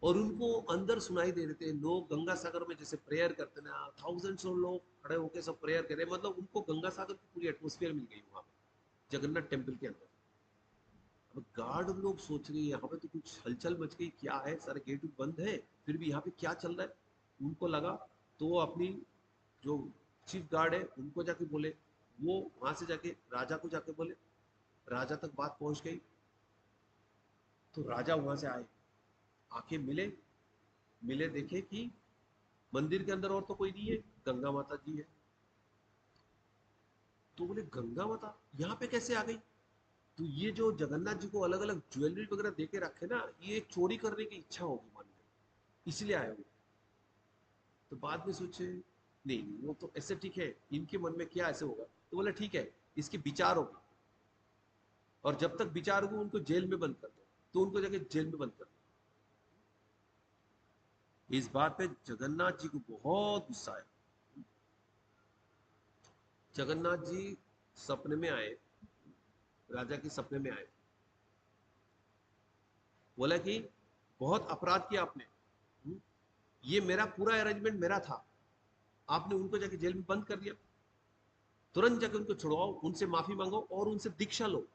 और उनको अंदर सुनाई दे रहे थे, लोग गंगा सागर में जैसे प्रेयर करते ना, थाउजेंड्स ऑफ लोग खड़े होकर सब प्रेयर कर रहे, मतलब उनको गंगा सागर की पूरी एटमोस्फियर मिल गई वहां पे जगन्नाथ टेम्पल के अंदर। अब गार्ड लोग सोच रहे हैं यहाँ पे तो कुछ हलचल मच गई, क्या है, सारे गेट बंद है, फिर भी यहाँ पे क्या चल रहा है। उनको लगा, तो वो अपनी जो चीफ गार्ड है उनको जाके बोले, वो वहां से जाके राजा को जाके बोले, राजा तक बात पहुंच गई। तो राजा वहां से आए, आके मिले, देखे कि मंदिर के अंदर और तो कोई नहीं है, गंगा माता जी है। तो बोले गंगा माता यहाँ पे कैसे आ गई। तो ये जो जगन्नाथ जी को अलग अलग ज्वेलरी वगैरह दे के रखे ना, ये एक चोरी करने की इच्छा होगी मन में, इसलिए आए वो। तो बाद में सोचे नहीं नहीं, वो तो ऐसे ठीक है, इनके मन में क्या ऐसे होगा। तो बोला ठीक है, इसके विचार होगी, और जब तक विचार होगी उनको जेल में बंद कर दो। तो उनको जाके जेल में बंद कर दो। इस बात पे जगन्नाथ जी को बहुत गुस्सा आया। जगन्नाथ जी सपने में आए, राजा के सपने में आए, बोला कि बहुत अपराध किया आपने, ये मेरा पूरा अरेंजमेंट मेरा था, आपने उनको जाके जेल में बंद कर दिया। तुरंत जाके उनको छुड़वाओ, उनसे माफी मांगो और उनसे दीक्षा लो।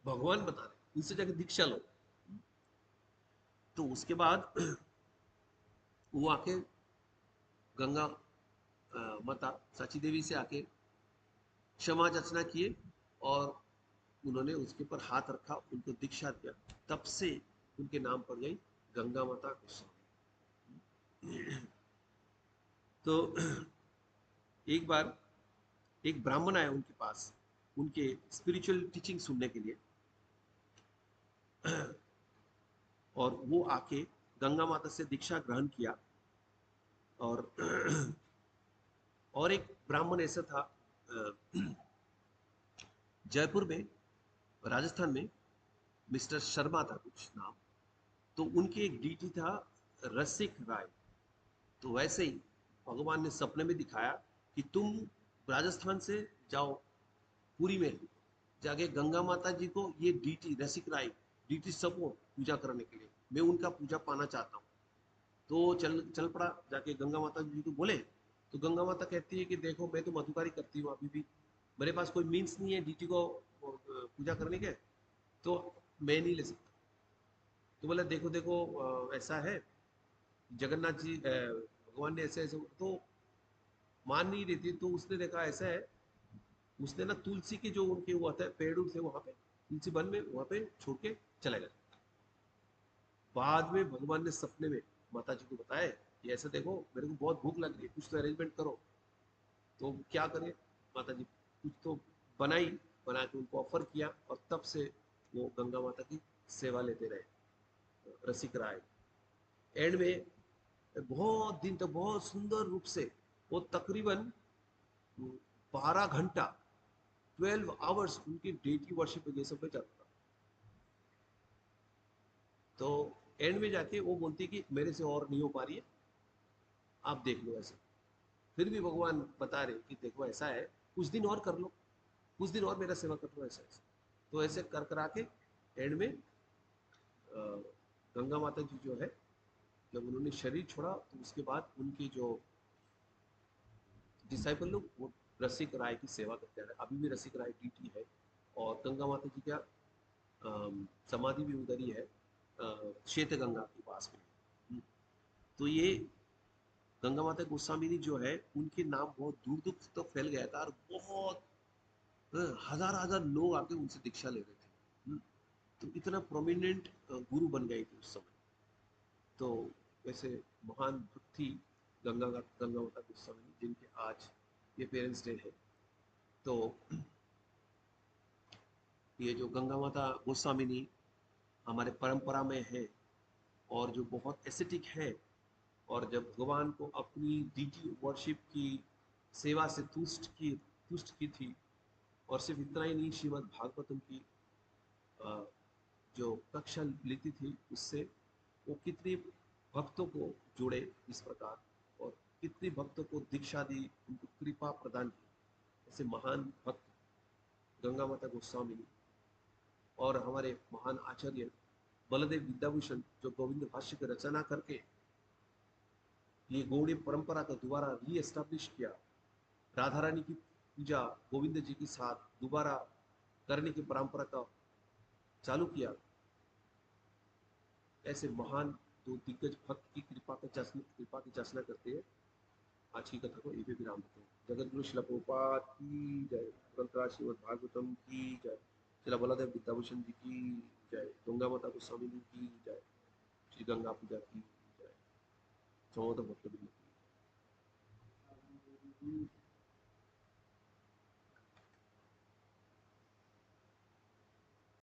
भगवान बता रहे, उनसे जाके दीक्षा लो। तो उसके बाद वो आके गंगा माता साची देवी से आके क्षमा याचना किए, और उन्होंने उसके ऊपर हाथ रखा, उनको दीक्षा दिया। तब से उनके नाम पड़ गई गंगा माता गोस्वामी। तो एक बार एक ब्राह्मण आया उनके पास, उनके स्पिरिचुअल टीचिंग सुनने के लिए। और वो आके गंगा माता से दीक्षा ग्रहण किया। और और एक ब्राह्मण ऐसा था जयपुर में, राजस्थान में, मिस्टर शर्मा था कुछ नाम। तो उनके एक डीटी था रसिक राय। तो वैसे ही भगवान ने सपने में दिखाया कि तुम राजस्थान से जाओ पुरी में, जाके गंगा माता जी को, ये डीटी रसिक राय डीटी सबको पूजा करने के लिए, मैं उनका पूजा पाना चाहता हूँ। तो चल चल पड़ा, जाके गंगा माता जी को बोले। तो गंगा माता कहती है कि देखो, मैं तो मधुकारी करती हूँ अभी भी, मेरे पास कोई मीन्स नहीं है डीटी को पूजा करने के, तो मैं नहीं ले सकता। तो बोला देखो देखो, ऐसा है, जगन्नाथ जी भगवान ने ऐसे ऐसे, तो मान नहीं रही थी। तो उसने देखा ऐसा है, उसने ना तुलसी के जो उनके वो होता है पेड़ थे वहां पे, तुलसी वन में, वहां पे छोड़ के चले गए। बाद में भगवान ने सपने में माता जी को बताया कि ऐसा देखो, मेरे को बहुत भूख लग रही है, कुछ तो अरेंजमेंट करो। तो क्या करे माता जी, कुछ तो बनाई, बना के उनको ऑफर किया, और तब से वो गंगा माता की सेवा लेते रहे रसिक राय। एंड में बहुत दिन तक बहुत सुंदर रूप से वो तकरीबन 12 घंटा, 12 आवर्स उनकी डेटी वर्शिप ये सब पे चलता। तो एंड में जाके वो बोलती कि मेरे से और नहीं हो पा रही है, आप देख लो ऐसे। फिर भी भगवान बता रहे कि देखो ऐसा है, कुछ दिन और कर लो, कुछ दिन और मेरा सेवा कर लो, ऐसा ऐसा। तो ऐसे कर करा के एंड में गंगा माता जी जो है, जब उन्होंने शरीर छोड़ा, तो उसके बाद उनके जो डिसाइपल लोग वो रसिक राय की सेवा करते रहे। अभी भी रसिक राय डीटी है, और गंगा माता जी का समाधि भी उधर ही है, श्वेत गंगा के पास में। तो ये गंगा माता गोस्वामी जो है, उनके नाम बहुत दूर दूर तक तो फैल गया था, और बहुत हजार हजार लोग आके उनसे दीक्षा ले रहे थे। तो इतना प्रोमिनेंट गुरु बन गए थे उस समय। तो वैसे महान भक्त थी गंगा माता गोस्वामी, जिनके आज ये पेरेंट्स डे है। तो ये जो गंगा माता गोस्वामिनी हमारे परंपरा में है, और जो बहुत एस्थेटिक है, और जब भगवान को अपनी डीटी वर्शिप की सेवा से तुष्ट की थी। और सिर्फ इतना ही नहीं, श्रीमद् भागवतम की जो कक्षा लेती थी, उससे वो कितने भक्तों को जोड़े इस प्रकार, और कितने भक्तों को दीक्षा दी, उनको कृपा प्रदान की। ऐसे महान भक्त गंगा माता गोस्वामी, और हमारे महान आचार्य बलदेव विद्याभूषण, जो गोविंद भाष्य की रचना करके ये गौड़ीय परंपरा को दोबारा री एस्टाब्लिश किया, राधा रानी की पूजा गोविंद जी के साथ दोबारा करने की परंपरा का चालू किया। ऐसे महान दो दिग्गज भक्त की कृपा की चाचना करते हैं। आज की कथा को यही पे विराम देते हैं। जगत गुरु शिला प्रभुपाद की जय, ग्रंथराज श्रीमद् भागवतम की जय, शिला बलादेव विद्याभूषण जी की जय, गंगा माता गोस्वामी जी की जय, श्री गंगा पूजा की जय, समोद भक्त की जय।